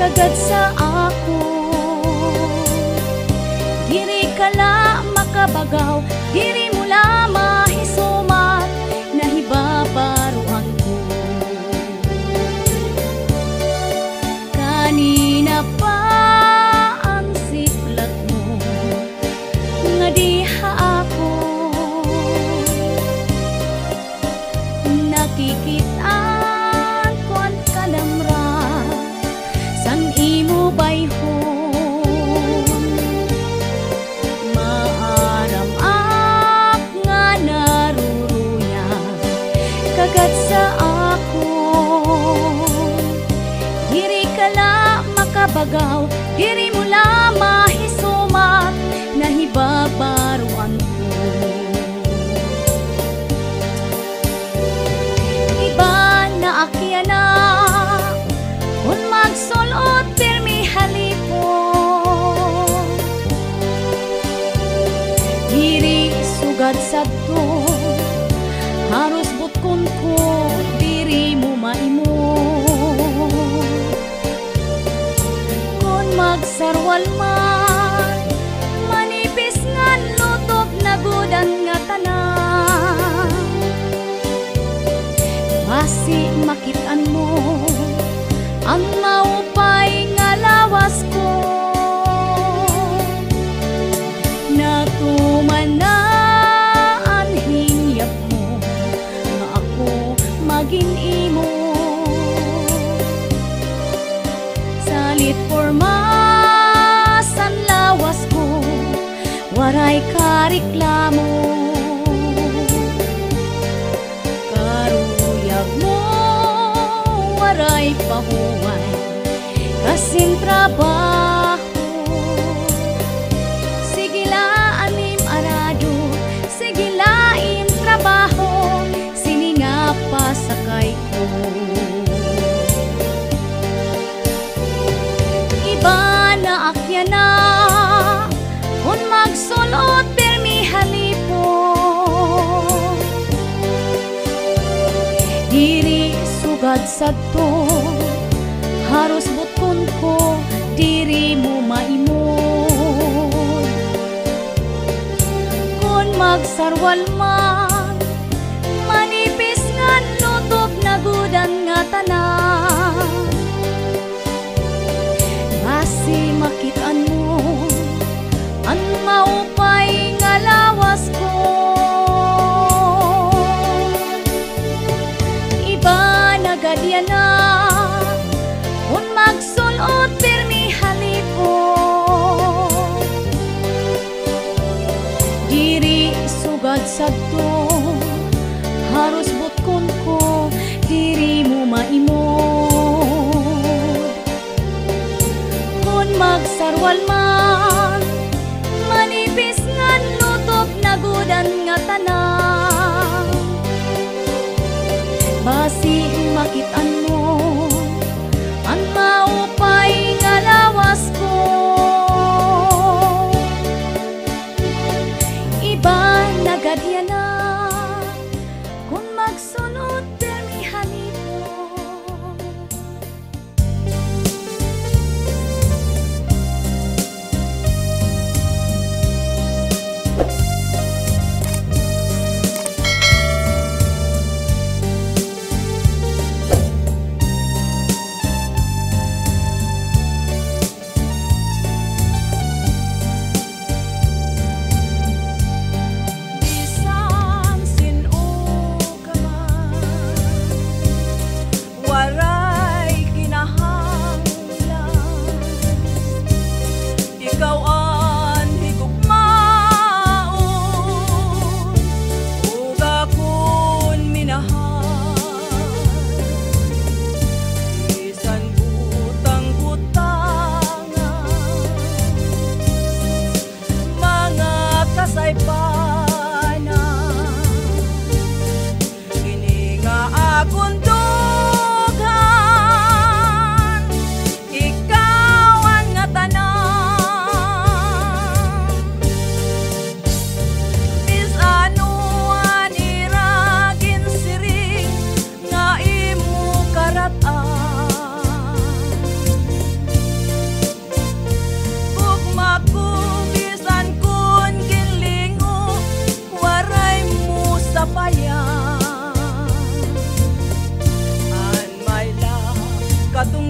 kagad sa ako. Diri ka la makabagaw, diri mo la mahisumat, nahibabaruan ko. Kanina pa ang siplat mo, nga diha ako. Nakikitaan ko ang kalamra, sang imo bayhon. Maaram-ak nga naruruya, kagad sa ako. Diri ka la makabagaw, diri mo la mahisumat, nahibabaruan ko. Iba na akyana, kung magsulot pirmi halipon. Diri sugad sadto, haros butkon ko, diri mo maimo. Kung magsarwal man, manipis ngan lutok na gudan nga tanan. Basi makitaan mo ang maupay nga lawas ko. Natuman na ang hinyap mo, nga ako maging imo. Salit porma san lawas ko, waray ka reklamo. Karuyag mo, waray pahuway, kasing trabaho. Sige la anim arado, sige lain trabaho, sininga pasakay ko. Iba na akyana, kung magsulot pirmi halipon. Diri sugad sadto, haros butkon ko, diri mo maimod. Kung magsarwal man, manipis ngan lutok na gudan nga tanan. Basi makitaan mo ang maupay nga lawas ko. Iba na gadyan na, kung magsulot pirmi halipon. Diri sugad sadto, haros butkon ko, diri mo maimod. Kung magsarwal man, manipis ngan lutok na gudan nga tanan. Basi makitaan mo ang maupay nga lawas ko. Iba na gadyan na, kung magsunod pirmi halipon.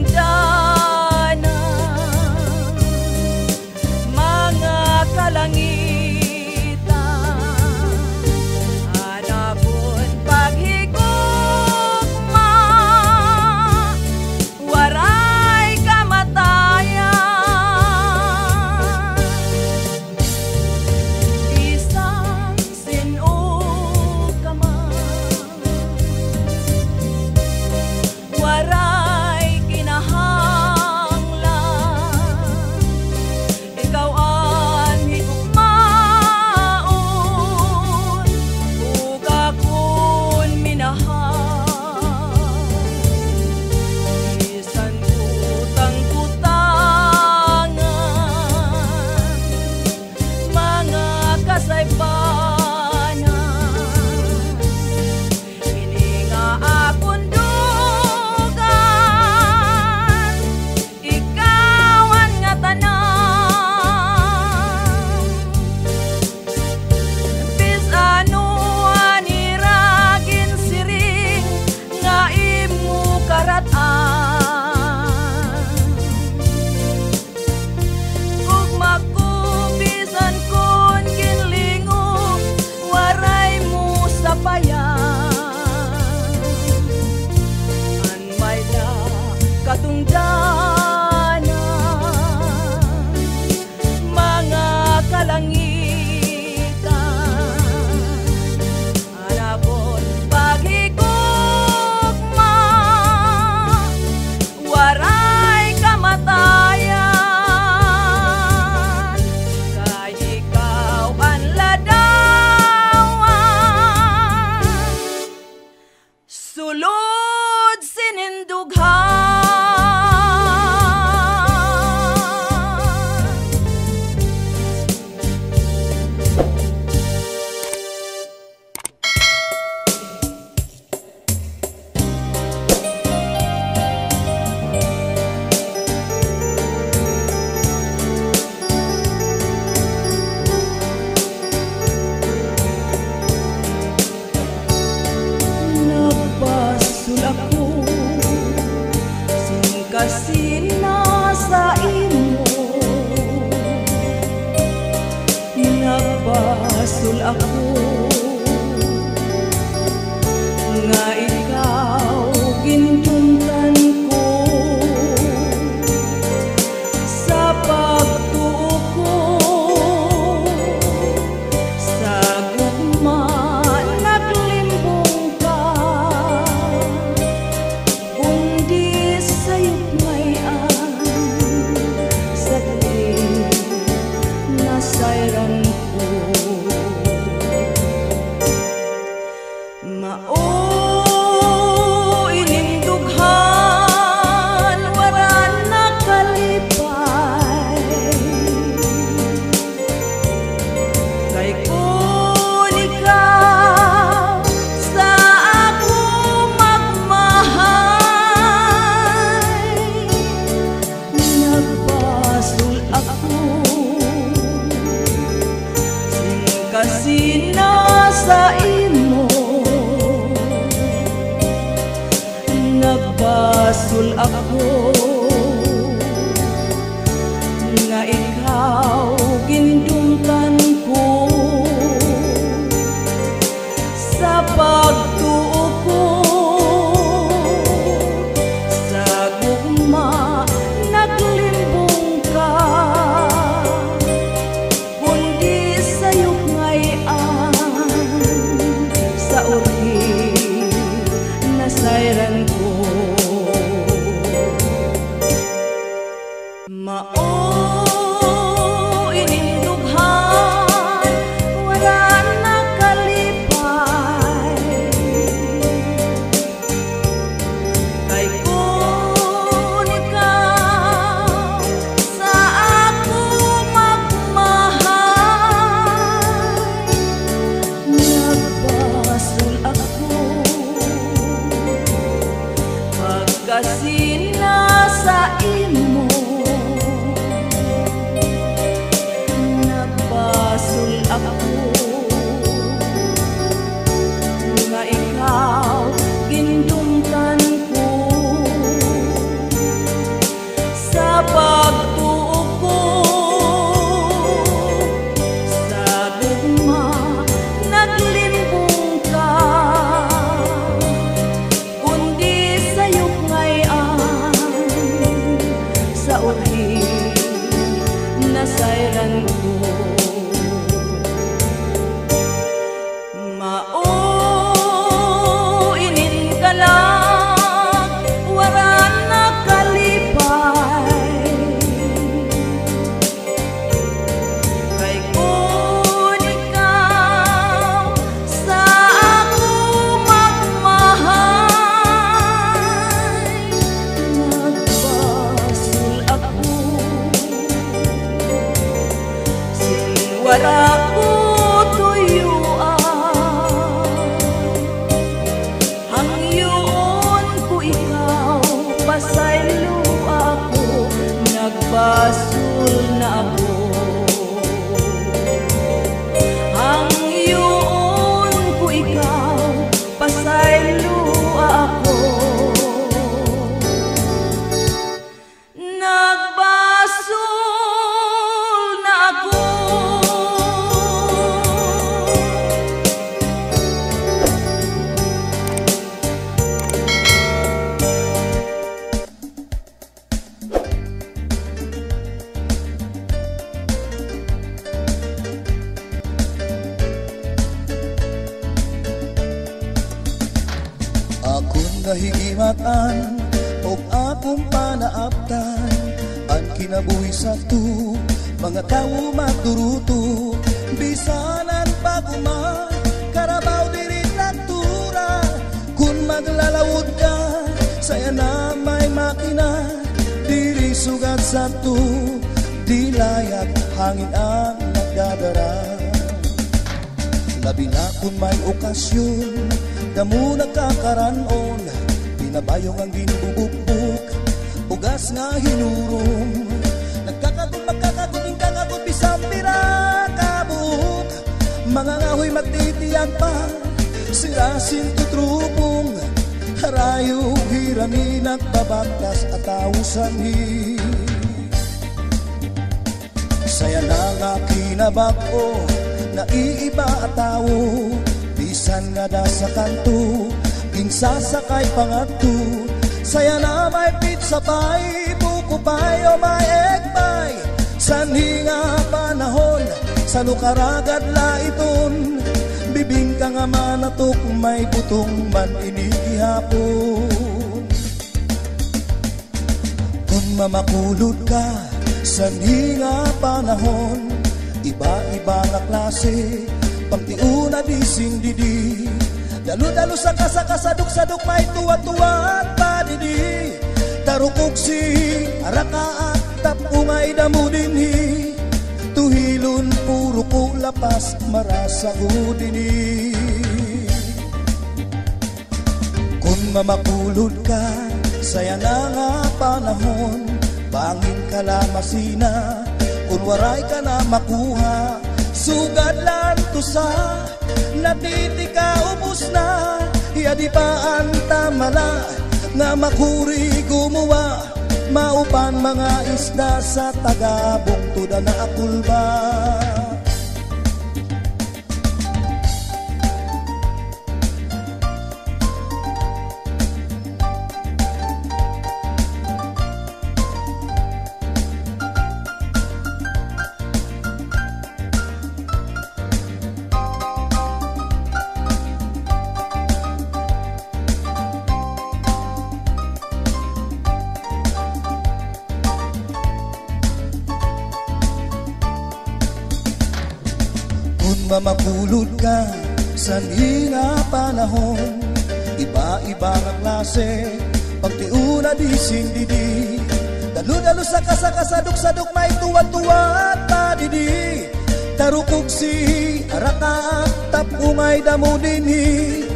katungdanan, mga kalangitan, hanapon paghigugma, waray kamatayan. Isang sinuog ka man, waray kinahanglan, ikaw ang higugmaon, ug akon minahal. Bisan butang-butangan, mga kasaypanan, kini nga akon dugan, ikaw ang nga tanan. Bisano aniragin siring nga imo karatan, ug makubisan kon ginlingog, waray mo sapayan. Anmay na katungdanan, mga kalangitan, hanapon paghigugma, waray kamatayan. Kay ikaw ang ladawan, sulod sinindughan. Nagpasul ako singkasina sa imo, nagpasul ako nga ikaw gintuntan ko, sa pagtuo ko sa gugma naglimbong ka, kundi sa'yo't mayan nagbasul na ako. Ang iyon ko ikaw, pasaylua ako. Nagbasul na ako. Akong nahigimatan o akong panaaptan ang kinabuhi sa tu mga tao maturuto bisanan paguma karabaw diri natura kun maglalawod ka saya na may makina diri sugat sa tu dilayag hangin ang nagdadara labi na kun may okasyon damo nagkakaranon pinabayong ang ginububuk ugas nga hinurong nagkakagod magkakaguting kakagod bisang pirakabuk mga ngahoy magtitiyag pa sirasin tutrupong harayo hirami nagbabagtas at tawusanhi saya na nga kinabako na iiba at tao bisan nga da sa kanto ginsasakay pangadto saya na may pizza pay buko pay o may egg pay sanhi nga panahon sa lukaragad laiton bibing ka nga manatok may butong man inigihapon kung mamakulod ka sanhi nga panahon iba-iba nga klase pagtiuna di sindidi dalu-dalu sa kasakasaduk-saduk may tuwa-tuwa at padidi tarukog si arakaat tapumay damo dinhi tuhilon puro ko lapas marasago dinhi kung mamakulod ka saya na nga panahon bangin kalamasina kung waray ka na makuha sugad lang to sa natitika ubos na yadi pa antamala nga makuri gumawa maupan mga isda sa tagabong tuda na akulba mamakulod ka sa nga panahon iba-iba nga klase pagtiuna di sindidi dalu-dalu sa kasakasaduk-saduk may tuwa-tuwa at padidi tarukog si arakaak tapumay damo dinhi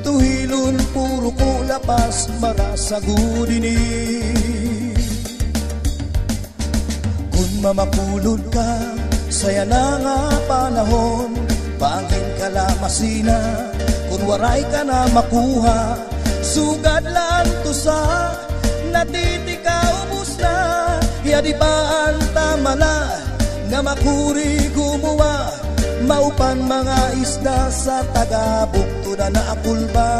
tuhilon puro ko lapas marasago dinhi kung mamakulod ka saya na nga panahon bangin kalamasina kung waray ka na makuha sugad lang to sa natitika ubos na yadi pa antamala nga makuri gumawa maupan mga isda sa tagabukto na naakulba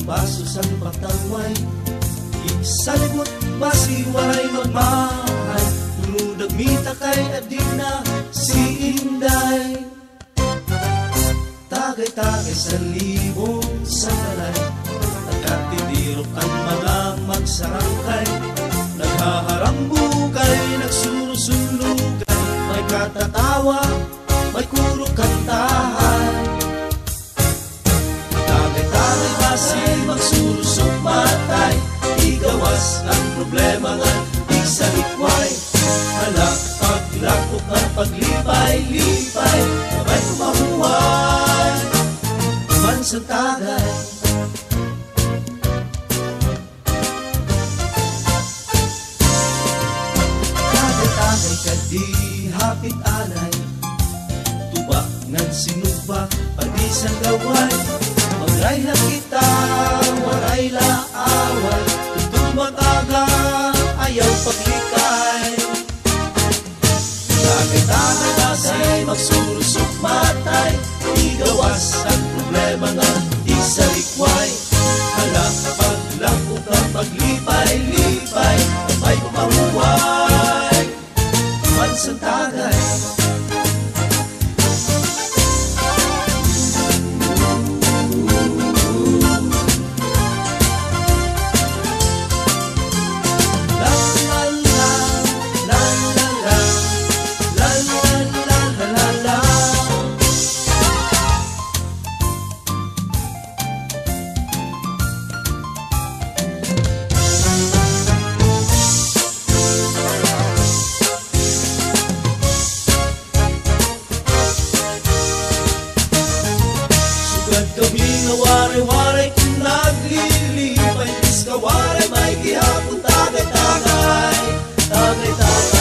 basusang pagtaway Isalibot basi waray magmahal Tunudag mita kay adina si Tagay-tagay sa libong sangalay, nagkatidirok ang mga magsarangkay, naghaharambukay, nagsurusulugay, may katatawa, may kuro kantahan. Tagay-tagay basi magsurusugmatay, igawas ang problema nga isalikway. Halak paglakok at paglipay-lipay, sabay kumahuway man sa tagay. Tagay-tagay kadi hapit alay, tubak ng sinubak padisang gaway. Magrayla kita, warayla away, tutong mataga ayaw paglikay. Tagay-tagay basay magsurusugmatay, igawas ang problema nga isalikway. Halak paglakok at paglipay-lipay, may kumahuway man sa tagay. Kami nga waray-waray kung naglilipay, bis ka waray may gihapon. Tagay-tagay, tagay-tagay,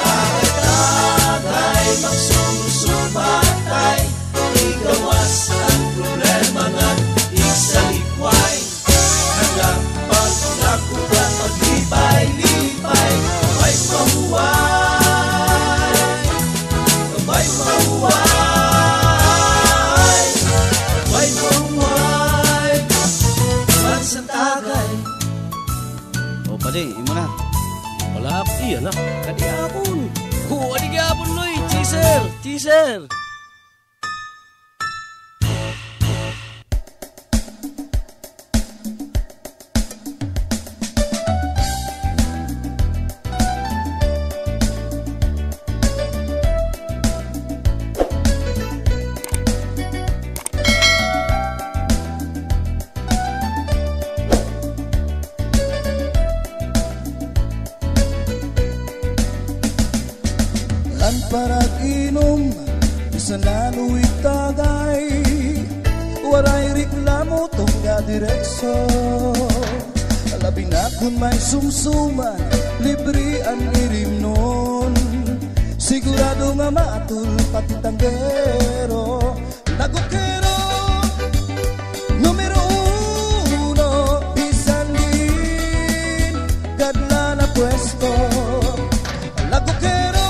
tagay-tagay, magsusubatay, igawas ang problema nga isalikway. Hanggang paglakok at paglipay-lipay, may mahuway, may mahuway. Pade, imo na. Wala, iya na. Kadi apon. Adi apon loy, teaser, teaser. Parag inom sa naluwig tagay, waray reklamo tungga direkso. Labi na kung may sumsuman, libre ang irim nun, sigurado nga matul pati tanggero. Lagokero numero uno, isan din kadla na pwesto. Lagokero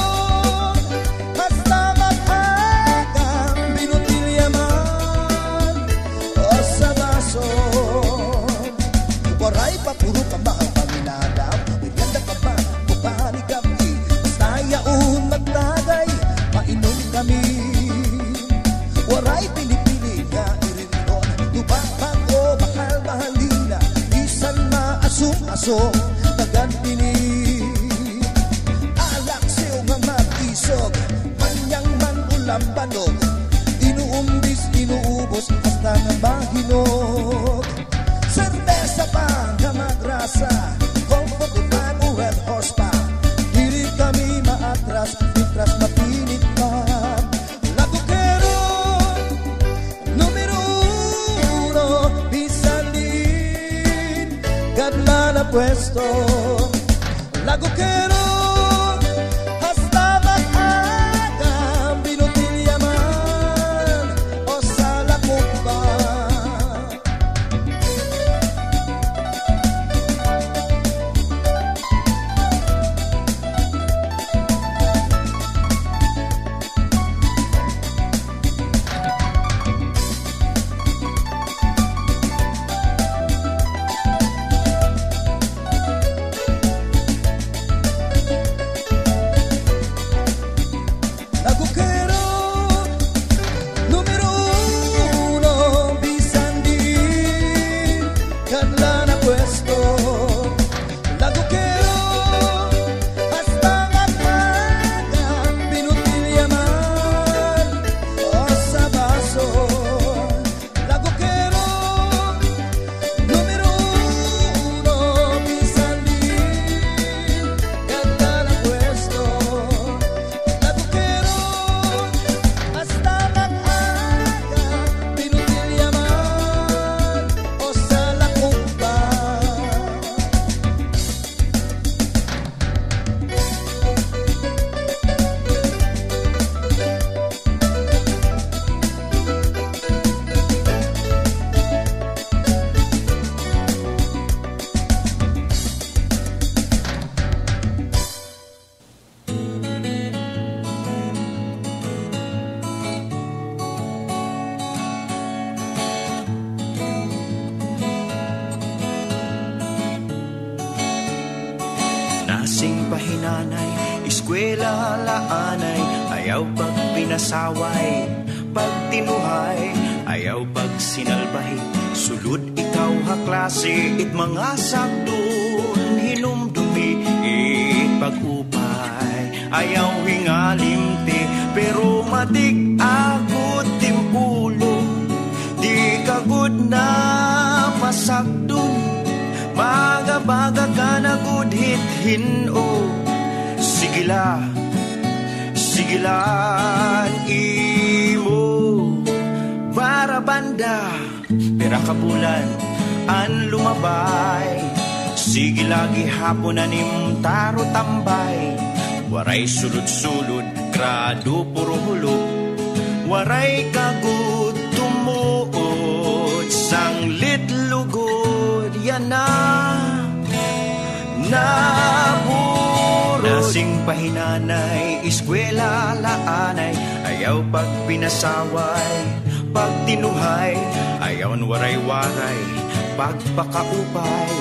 puro ka ba ang paminadaw? Maganda ka ba? Bukani kami, basta yaon magtagay, mainom kami. Waray pinipili nga irinton, tubapag o mahal-mahalina, isan maasong-asong tagantini. Alak siyo nga mag-isog, manyang man ulam panog, inuumbis, inuubos, basta nga mahinog. Cerveza pa nga magrasa, comfort di pan o red horse pa, hilig kami maatras, itras mapinit pa. Lagokero numero uno, bisan din kadla na pwesto. Nasing pahinanay, eskwela laanay, ayaw pag pinasaway, pag tinuhay, ayaw pag sinalbay. Sulod ikaw ha klase, it mga sakdon, hinumdumi, it pag-upay. Ayaw hingalimti, pero matik agot timpulo, di kagod na masakdon. Baga-baga ka na gudhit hino. Sigila, sigilan imo. Barabanda, pera kabulan, an lumabay. Sigila gihapon anim taro tambay. Waray sulod-sulod, grado puro hulog. Waray kagud tumuod, sanglit lugod. Yan na naburod. Nasing pahinanay, eskwela laanay, ayaw pag pinasaway, pag tinuhay, ayaw waray-waray, pagpakaupay.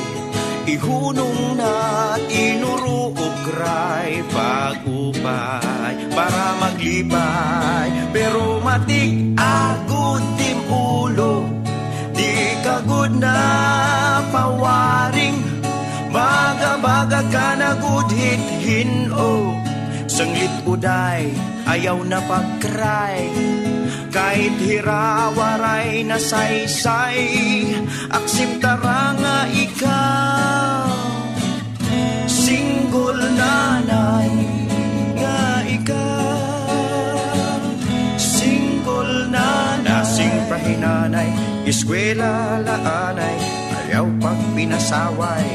Ihunong na inuruugray, pag-upay, para maglipay. Pero matik agud tim ulo, di kagud na pawaring. Baga-baga ka na gudhit hino. Sanglit uday, ayaw na pagkray. Kahit hirawaray na saysay, akseptara nga ikaw. Single nanay nga ikaw. Single nanay. Nasing pahinanay, eskwela laanay, ayaw pag pinasaway,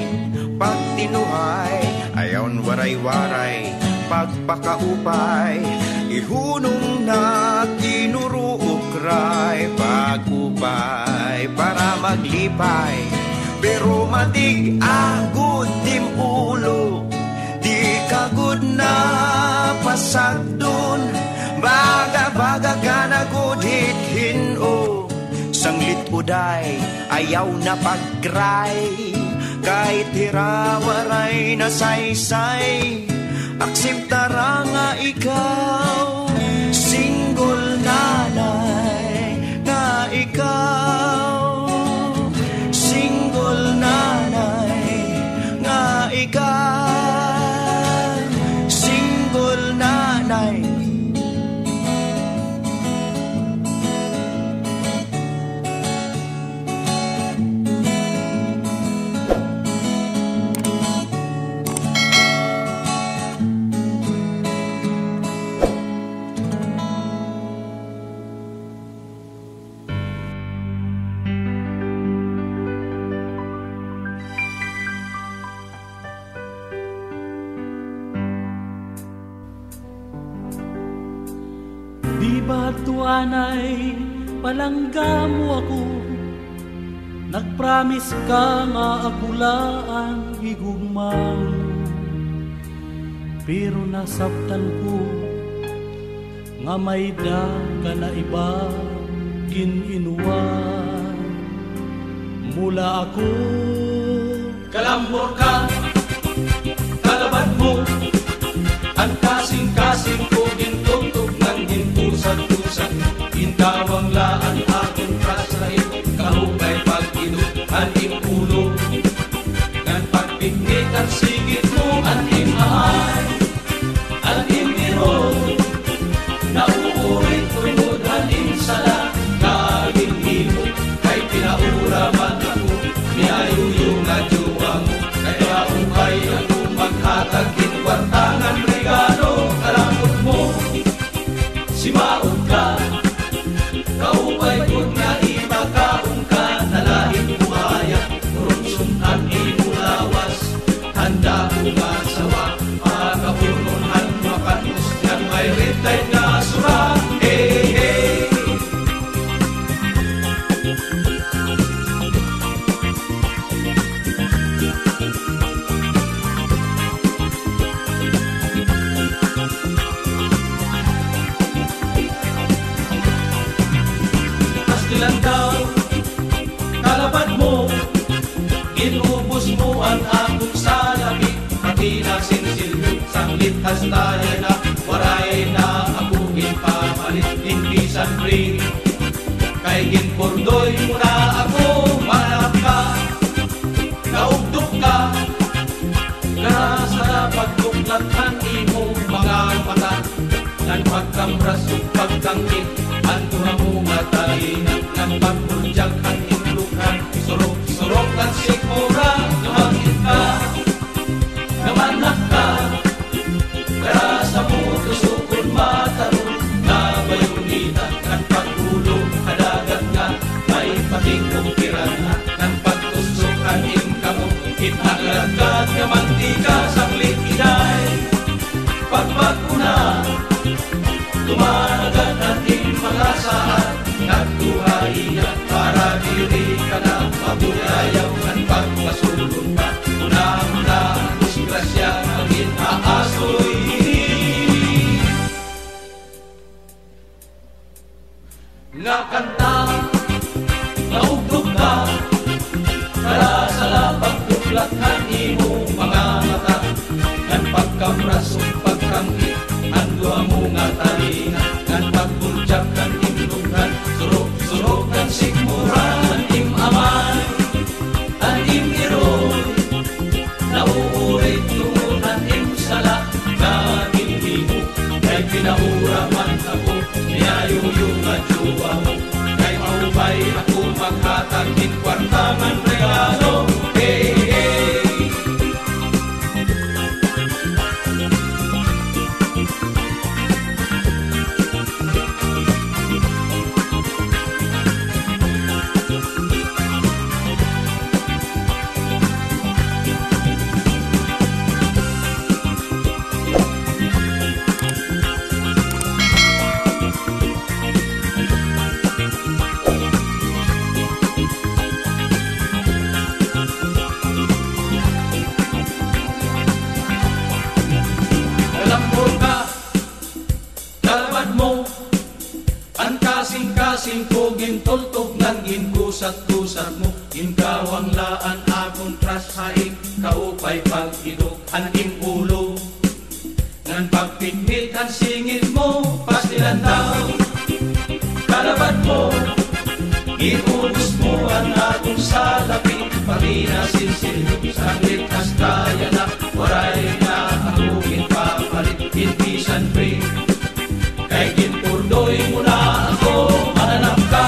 pag tinuhay, ayaw waray-waray, pagpakaupay. Ihunong na tinuruukray, pag-upay, para maglipay. Pero matig agud tim ulo, di kagud na pasagdon. Baga-baga ka na gudhit hino. Sanglit uday, ayaw na pagkray. Kahit hirawaray na saysay, akseptara nga ikaw. Single nanay na ikaw. Single nanay nga ikaw. Single nanay. Di ba tuanay palangga mo ako? Nagpromise ka nga akulaan higugmang, pero nasabtan ko nga may da ka na iba gininuwan. Mula ako Kalambor ka, kalabad mo, ang kasing-kasing ko gintugtog ng gintusag-tusag. Gintawang laan akong praslain, kahukay pag-inod, aning ulo. Ngan pagpingit ang sigit mo, aning ahay, aning biro. Nauurit tunod, aning sala, kaaging himo, kay pinauraman ako, niayuyo nga juwa mo. Kaya ukay ako maghatag, gitwat sakit hastaya na waray na ako ginpapalit inbisan free kay ginpurdoy mo na ako manap ka naugdok ka kaya sa pagduklathan imo mga mata nan pagkamrasok pagkangkit anto na mo matalinag ng pagpurjag ang itlukan surok at sikmura namangit ka namanak ka kaya sa mo tusukon matarong na bayunita ng pagulong kadagat nga may patingkong kirana ng pagtusukan kamo kitnaglagkat nga mantika saklit inay pagpaguna tumanagan natin mga saan nagtuhaiya para diri ka na mabuyayaw ng pagpasulong pa una-una disgrasya maging aasoy nga kanta naugdog ka para sa lapag tuklathan imo mga mata ng pagkamrasong pagkangkit ando mo nga talina ng pagpurjak ng imdugan surok ng sikmuran im aman ang im iroy nauulit tunan im sala gagin mo kay pinauraman ako niyayuyong at juwa mo kay maubay ako maghatagin kwartaman regalo hey hey kasing ko gintultog ng ginkusat-kusat mo ginkawang laan akong trashaing kaupay pag-idog ang ulo ng pagpitmit ang singit mo pasilan daw kalabat mo iubos mo ang akong salapi paginasinsilyo saglit as kaya na waray na ako ginpapalit inbisan free kay ginpurdoy mo na ako mananap ka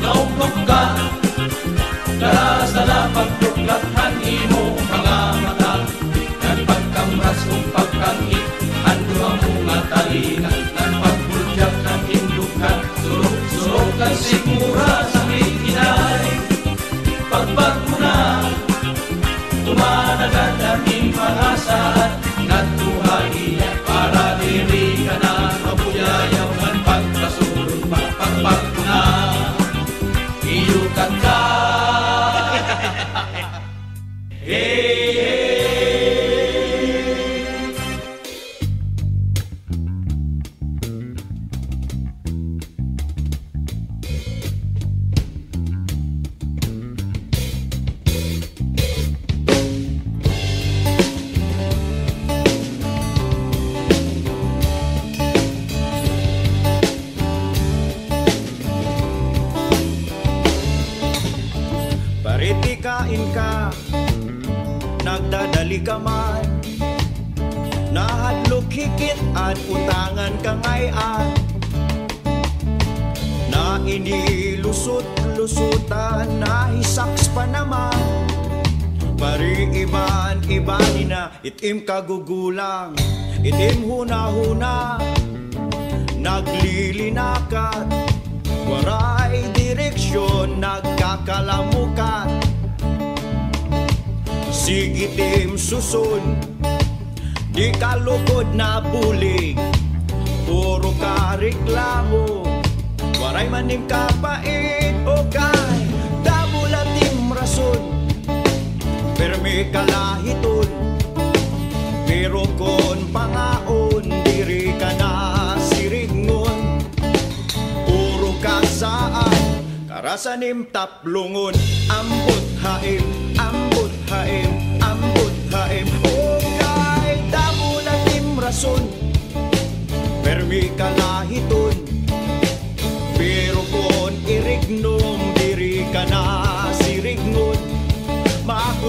naugdog ka kaya sa napagduklathan imo mga mata ng pagkamras kong pagkangit ando ang mga talina ng pagpurjak ng indukan surok ang sikmura sa mikinay pagpagmuna tumanagan ang mga saan natuhaliya para diri ka na mabuyayaw ng pagkasulong pagpagmuna iyukat ka hey kain ka, nagdadali ka man, nahadlok higit at utangan ka ngayon, na inilusot-lusutan, nahisaks pa naman, pari iban-ibani na, itim kagugulang, itim huna-huna, naglilinakat, waray direksyon, nagkakalamukat, sigitim susun, di kalukod na bulig, puro ka reklamo, waray manim kapait, okay, dabulatim rason, permi kalahiton, pero kon pangaon, diri ka na siringon, puro ka saan, karasanim taplungon, ambot haim, ambot haim, ambot haim, okay, dabulatim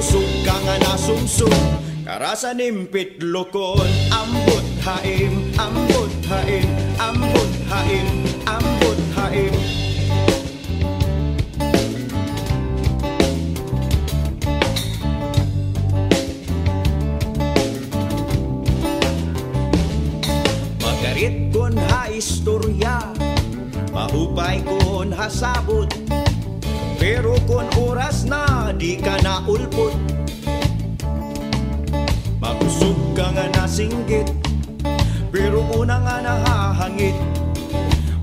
makusog ka nga nasumsum. Karasan impit lokon, ambot haim, ambot haim, ambot haim, ambot haim. Magarit kon ha istorya, mahupay kon hasabot, pero kon oras na di ka na ulpot. Makusog ka nga nasinggit, pero una nga nahahangit.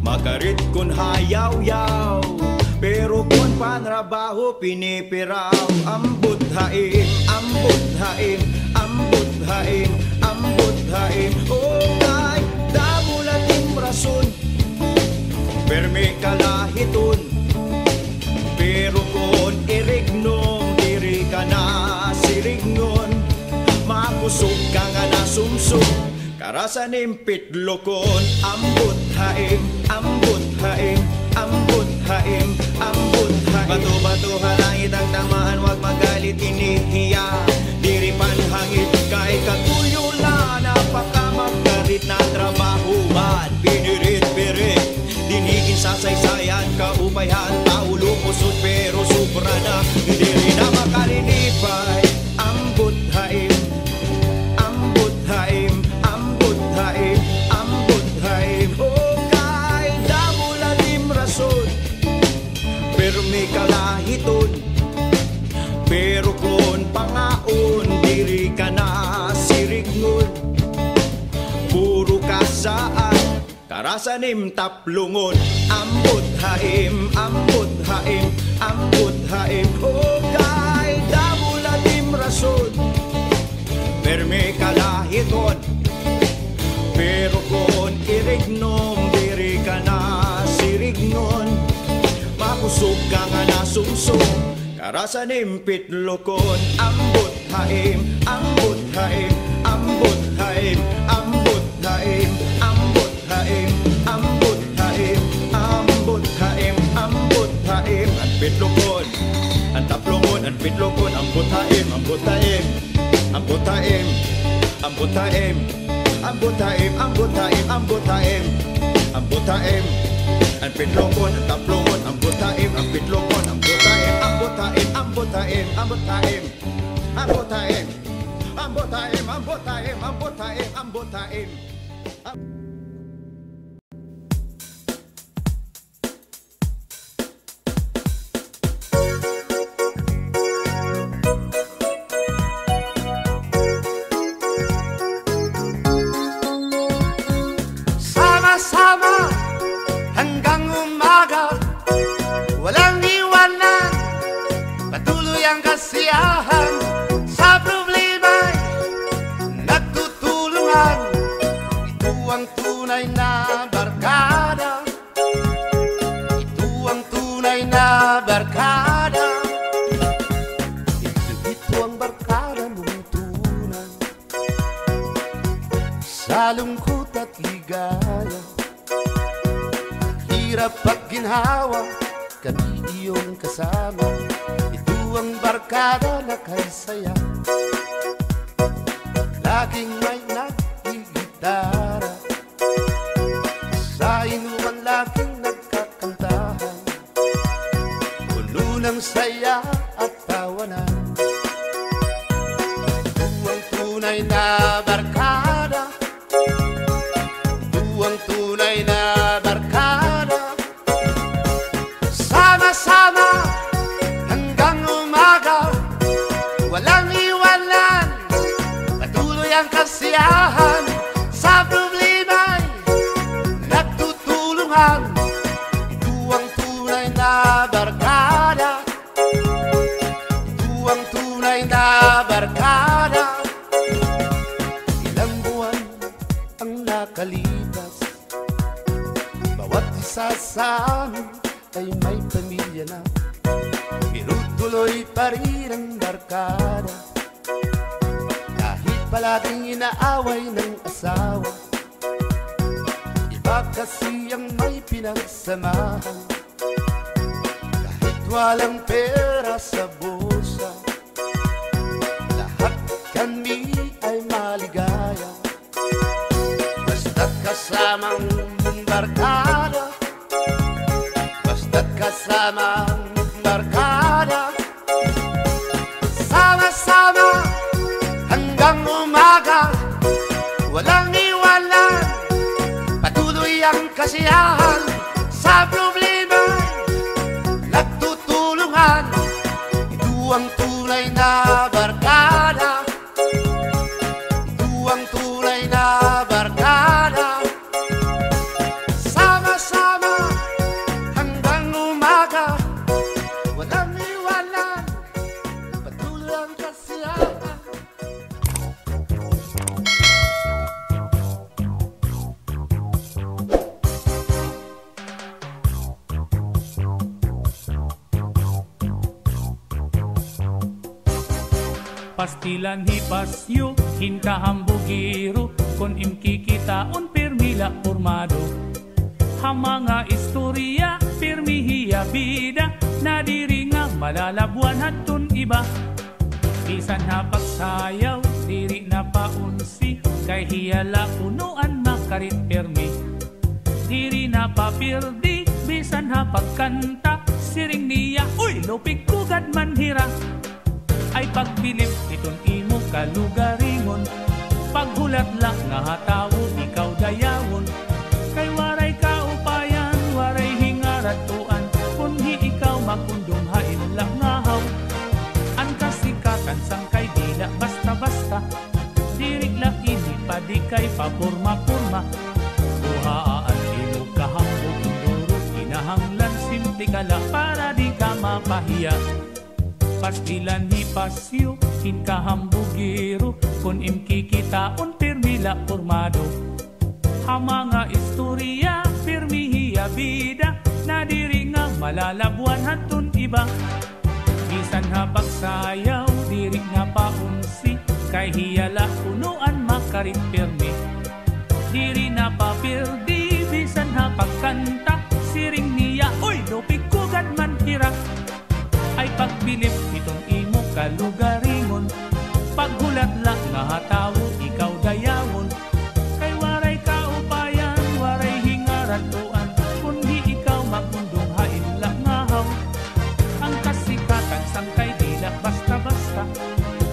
Magarit kon hayaw-yaw, pero kon panrabaho pinipiraw. Ambot haim, ambot haim, ambot haim, ambot haim. Okay, damulating rason, perme kalahiton, pero kon irignom, diri ka na sirignon. Makusog ka nga nasumsum, karasan impit lokon. Ambot haim, ambot haim, ambot haim, ambot haim. Bato-bato halangit ang tamaan, wag magalit inihiya. Diri panhangit kay katuyula, napakamagarit na trabaho man. Pinirit-pirit, dinigin sa saysayan, kaupayhan, taulo, pusod, pero sobra na. Diri na makalinipay. Ambot haim, ambot haim, ambot haim, ambot haim. Okay, damulalim rason, pero may kalahiton, pero kon pangaon, diri ka na sirignon. Puro kasaan, karasanim taplungon. Ambot haim, ambot haim, ambot haim. Okay, damulalim rason, pero may kalahiton, pero kon irignom, diri ka na sirignon. Makusog ka nga nasumsum, karasan impit lokon. Ambot haim, ambot haim, ambot haim, ambot haim, ambot haim, ambot haim, ambot haim, ambot haim. Anpit lokon, antaplongon, anpit lokon. Ambot haim, ambot haim, ambot haim, ambot haim, ambot haim, ambot haim, ambot haim, ambot haim. Anpit lokon, antaplongon, ambot haim, anpit lokon, ambot haim, ambot haim, ambot haim, ambot haim, ambot haim, ambot haim, ambot haim, ambot haim, ambot haim. Sama-sama hanggang umaga, walang iwanan, patuloy ang kasiyahan. Sa problema'y nagtutulungan, ito ang tunay na barkada, ito ang tunay na barkada, ito ang barkada mong tunay. Sa lungkot at ligaya, hirap at ginhawa, kami iyong kasama. Ito ang barkada na kay saya, laging may nagigitara, sa inuman laging nagkakantahan, puno ng saya at tawanan. Ito ang tunay na barkada, ito ang tunay na barkada. Sama-sama hanggang umaga, walang iwanan, patuloy ang kasiyahan. Sa problema'y nagtutulungan, ito ang tunay na barkada, ito ang tunay na barkada. Ilang buwan ang nakalipas, bawat isa sa amin ay may pamilya na, pero tuloy pa rin ang barkada. Kahit palaging inaaway ng asawa, iba kasi ang may pinagsamahan. Kahit walang pera sa bulsa, kami ay maligaya. Basta't kasamang barkada, basta't kasamang barkada. Sama-sama hanggang umaga, walang iwanan, patuloy ang kasiyahan. Sa problema nagtutulungan, ito ang tunay na barkada, ito ang tunay na barkada. Sama-sama hanggang umaga, walang iwanan, patuloy ang kasiyahan. Pastilan hipasyo, hinkahambugiro, kon imkikitaon pirmila formado. Hamanga istorya, pirmihiya bida, nadiri nga malalabuan hatun iba. Bisan hapagsayaw, diri na paunsi, kay hiyala unuan makarit pirmi. Diri na papirdi, bisan hapagkanta, siring niya, uy, lupig kugad manhira. Ay pagbilip iton imo kalugaringon, paghulat lang nga hatawo ikaw dayawon. Kay waray kaupayan, waray hingaratuan, kunhi ikaw makundong hain lang ngahaw. Ang kasikatan sangkay dila basta-basta, dirig lang ini padi kay papurma-purma. Buhaan imo kahambog duro, kinahanglan simple kala para di ka mapahiya. Pastilan hipasyo, hinkahambugiro, kun imkikitaon pirmila formado. Hamanga istorya, pirmihiya bida, nadiri nga malalabuan hatun iba. Bisan hapagsayaw, diri nga paunsi, kay hiyala unuan makarit pirmi. Diri na papirdi, bisan hapagkanta, siring niya, uy, lupig kugad man hira. Ay pagbilip itong imo kalugaringon, paghulat lang nga hatawo ikaw dayawon. Kay waray kaupayan, waray hingaratuan, kundi ikaw makundong hain lang ngahaw. Ang kasikatan sangkay dila basta-basta,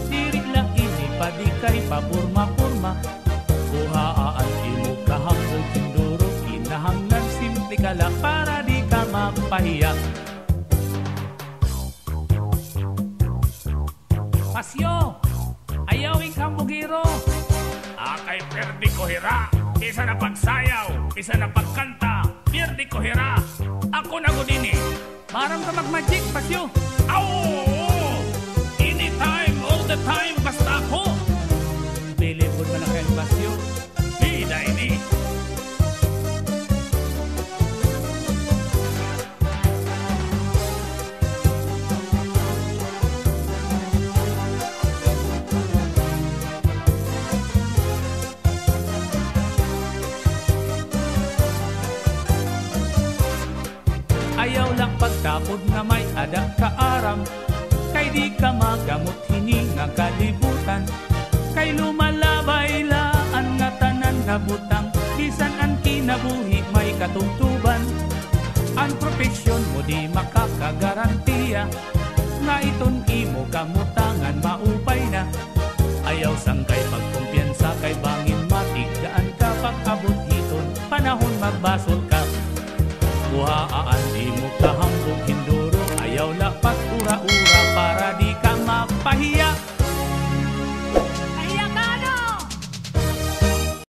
diri lang ini padi kay papurma-purma. Buhaan imo kahambog tinduro, kinahanglan simple kala para di ka mapahiya. Pasyo, ayawing kambugiro. Akay perdi ko hira, isa na pagsayaw, isa na pagkanta, perdi ko hira. Ako na gudini. Marang ka mag-magic, Pasyo. Aw! Anytime, all the time, basta ako. Bilibon mo na kayo, Pasyo. Bida ini. Ayaw lang pagtapod na may ada kaaram, kay di ka magamot hininga kalibutan. Kay lumalabay laan nga tanan na butang, bisan ang kinabuhi may katungtuban. Ang profesyon mo di makakagarantiya, nga iton imo kamutangan maupay na. Ayaw sangkay pagkumpiyansa, kay bangin matigdaan ka pag-abot iton, panahon magbasol ka. Buhaan di mo kahambog hindi